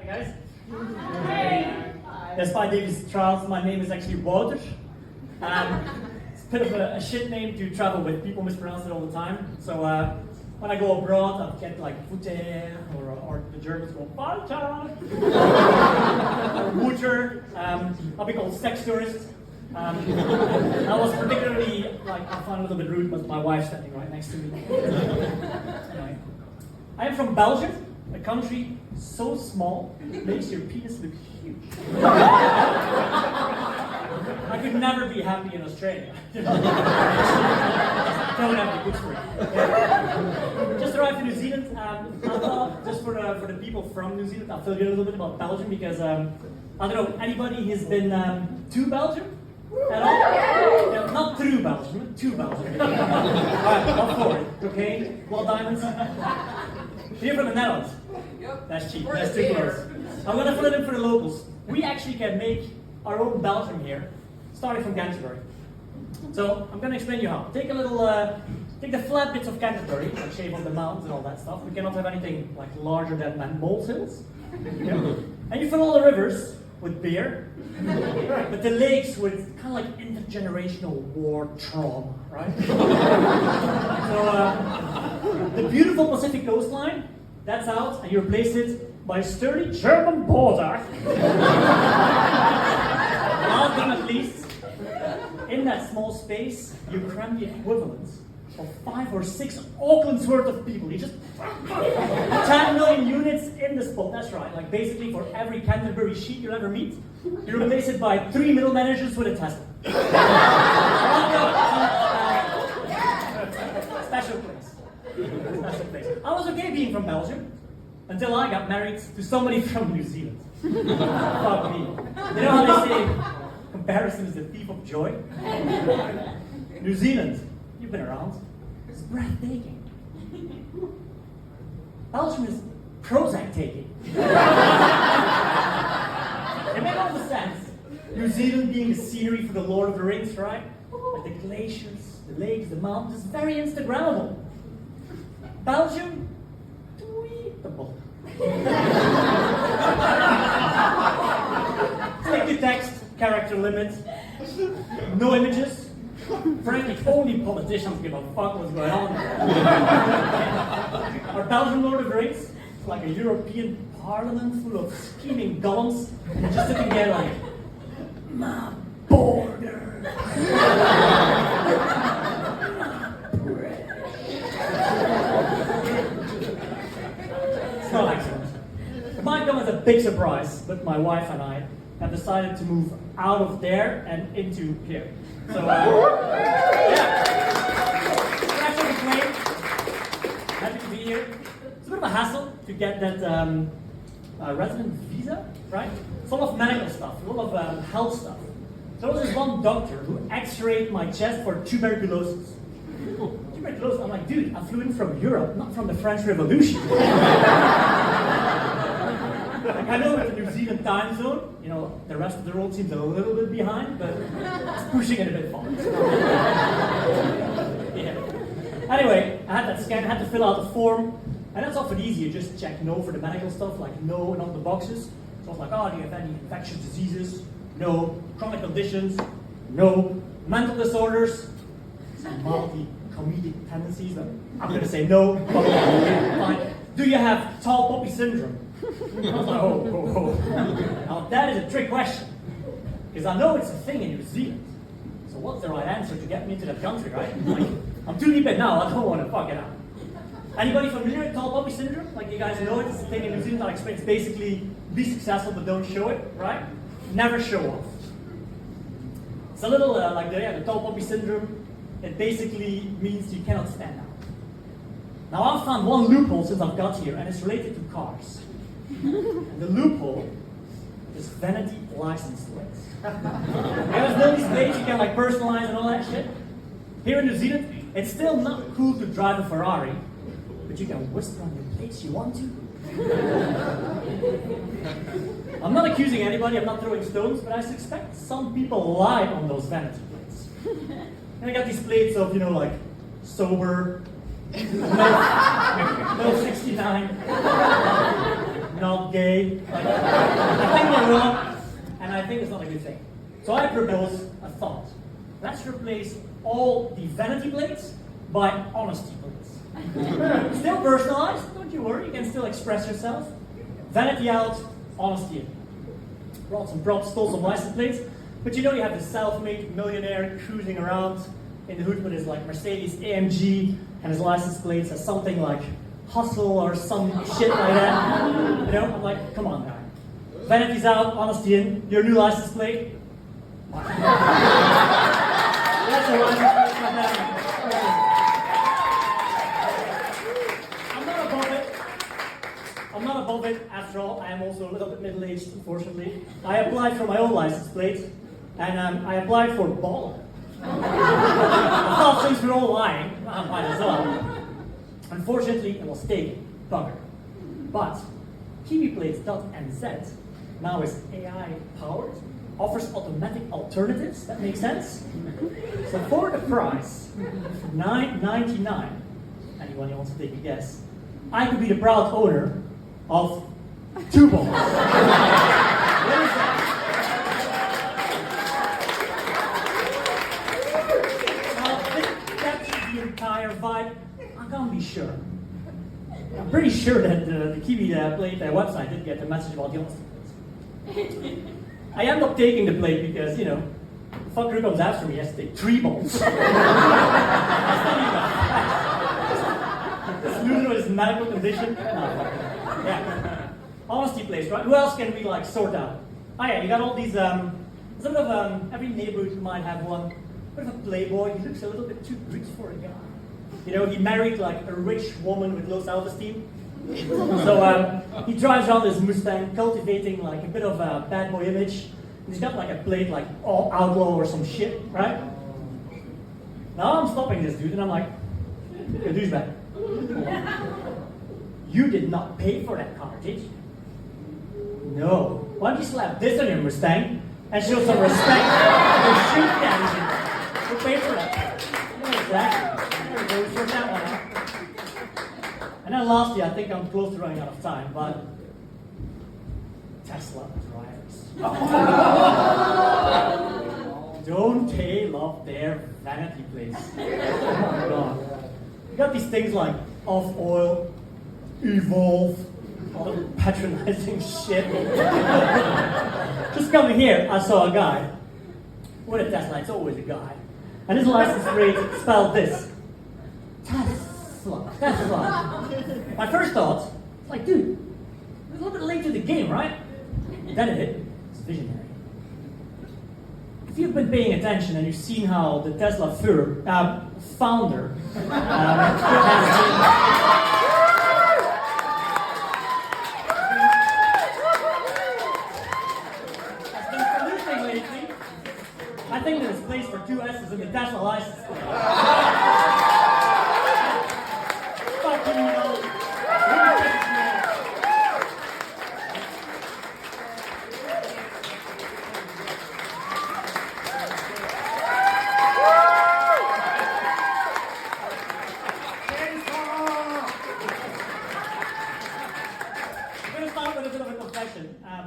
Guys. Yes, my name is Charles. My name is actually Wouter. It's a bit of a shit name to travel with. People mispronounce it all the time. So when I go abroad, I'll get like Wouter, or the Germans go Walter, or Wouter. I'll be called sex tourist. I was particularly, I find it a little bit rude, but my wife's standing right next to me. Anyway, I am from Belgium, a country so small it makes your penis look huge. I could never be happy in Australia. Don't have the goods for it. Yeah. Just arrived in New Zealand. I thought, just for the people from New Zealand, I'll tell you a little bit about Belgium because I don't know, anybody has been to Belgium? At all? Yeah, not through Belgium, to Belgium. Alright, up for it, okay? Well, diamonds. Here from the Netherlands. Yep. That's cheap, that's too close. I'm gonna fill it in for the locals. We actually can make our own Belgium here, starting from Canterbury. So, I'm gonna explain you how. Take a little, take the flat bits of Canterbury, like shape of the mountains and all that stuff. We cannot have anything like larger than molehills. Yeah. And you fill all the rivers with beer, but the lakes with kind of like intergenerational war trauma, right? So the beautiful Pacific coastline, that's out, and you replace it by a sturdy German border. Last but not least, in that small space, you cram the equivalent of 5 or 6 Auckland's worth of people. You just 10 million units in the spot. That's right. Like basically for every Canterbury sheet you'll ever meet, you replace it by 3 middle managers with a Tesla. Special place. Special place. I was okay being from Belgium until I got married to somebody from New Zealand. Fuck me. You know how they say comparison is the thief of joy? New Zealand. You've been around. It's breathtaking. Belgium is Prozac taking. It made all the sense. New Zealand being the scenery for the Lord of the Rings, right? Like the glaciers, the lakes, the mountains, it's very Instagrammable. Belgium, tweetable. Take the text, character limit, no images. Frankly, only politicians give a fuck what's going on. Our Belgian Lord of the Rings is like a European parliament full of scheming golems, just sitting there like, my border. It's not excellent. It might come as a big surprise, but my wife and I have decided to move out of there and into here. So, yeah. That's the plane. Happy to be here. It's a bit of a hassle to get that resident visa, right? It's a lot of medical stuff, a lot of health stuff. So there was this one doctor who x-rayed my chest for tuberculosis. Tuberculosis? I'm like, dude, I flew in from Europe, not from the French Revolution. Like, I know it's a New Zealand time zone, you know, the rest of the world seems a little bit behind, but it's pushing it a bit forward. Yeah. Anyway, I had that scan, I had to fill out the form, and that's often easy, you just check no for the medical stuff, like no and on the boxes. So I was like, oh, do you have any infectious diseases? No. Chronic conditions? No. Mental disorders? Some multi-comedic tendencies, but I'm gonna say no, but fine. Do you have tall poppy syndrome? I was like, oh. Now that is a trick question. Because I know it's a thing in New Zealand. So what's the right answer to get me into that country, right? Like, I'm too deep in now, I don't want to fuck it up. Anybody familiar with tall poppy syndrome? Like you guys know it's a thing in New Zealand. I expect it's basically be successful but don't show it, right? Never show off. It's a little like the tall poppy syndrome. It basically means you cannot stand out. Now I've found one loophole since I've got here, and it's related to cars. And the loophole is Vanity license plates. You guys know these plates you can like personalize and all that shit? Here in New Zealand, it's still not cool to drive a Ferrari, but you can whisper on your plates you want to. I'm not accusing anybody, I'm not throwing stones, but I suspect some people lie on those vanity plates. And I got these plates of, you know, like sober, no 69, not gay. Like, I think they're wrong, and I think it's not a good thing. So I propose a thought. Let's replace all the vanity plates by honesty plates. Still personalized, don't you worry, you can still express yourself. Vanity out, honesty in. Brought some props, stole some license plates, but you know you have the self-made millionaire cruising around in the hood with his like Mercedes AMG and his license plates as something like Hustle or some shit like that. You know, I'm like, come on guy. Vanity's out, honesty in, your new license plate. That's a license plate, my man. I'm not above it, after all, I am also a little bit middle-aged, unfortunately. I applied for my own license plate, and I applied for baller. I thought since we're all lying, I might as well. Unfortunately, it was taken, bugger. But KiwiPlates.nz now is AI powered, offers automatic alternatives, that makes sense? So for the price of $9.99, anyone who wants to take a guess, I could be the proud owner of 2 balls. What is that? Now, that's the entire vibe. I can't be sure. I'm pretty sure that the Kiwi plate website did get the message about the honesty plates. I end up taking the plate because, you know, the fucker who comes after me has to take 3 balls. This loser with his medical condition. No, yeah. Honesty plates, right? Who else can we like sort out? Oh yeah, you got all these, sort of, every neighborhood might have one. Bit of a playboy, he looks a little bit too rich for a guy. You know, he married like a rich woman with low self-esteem. So he drives around his Mustang, cultivating like a bit of a bad boy image. And he's got like a plate like all outlaw or some shit, right? Now I'm stopping this dude and I'm like, you're a douchebag. You did not pay for that car, did you? No. Why don't you slap this on your Mustang and show some respect for shoot damage? Who paid for that car? No, exactly. There we go, we sort that one out. And then lastly, I think I'm close to running out of time, but Tesla drivers. Don't they love their vanity plates? Oh my god. You got these things like off oil, evolve, all the patronizing shit. Just coming here, I saw a guy with a Tesla, it's always a guy. And his license plate spelled this. Tesla. My first thought, it's like, dude, we're a little bit late to the game, right? Then it hit. It's visionary. If you've been paying attention and you've seen how the Tesla founder has been producing lately, I think there's place for 2 S's in the Tesla license plate. Fucking no.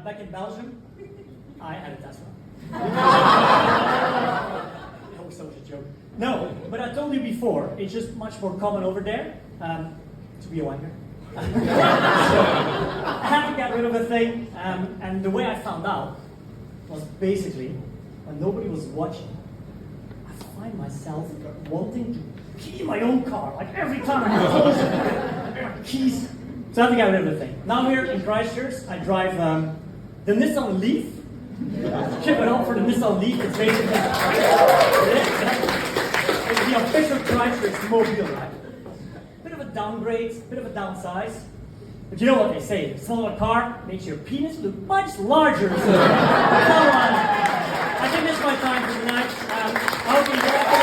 Back in Belgium, I had a Tesla. That was such a joke. No, but I told you before, it's just much more common over there to be a wanker. So I had to get rid of the thing, and the way I found out was basically when nobody was watching, I find myself wanting to key my own car, like every time I close it, keys. So I had to get rid of the thing. Now here in Christchurch, I drive the Nissan Leaf. Chip it up for the Nissan Leaf. It's basically it's the official Christchurch mobile, right? Bit of a downgrade, bit of a downsize. But you know what they say, a smaller car makes your penis look much larger. So, I think this is my time for tonight. I hope you enjoy it.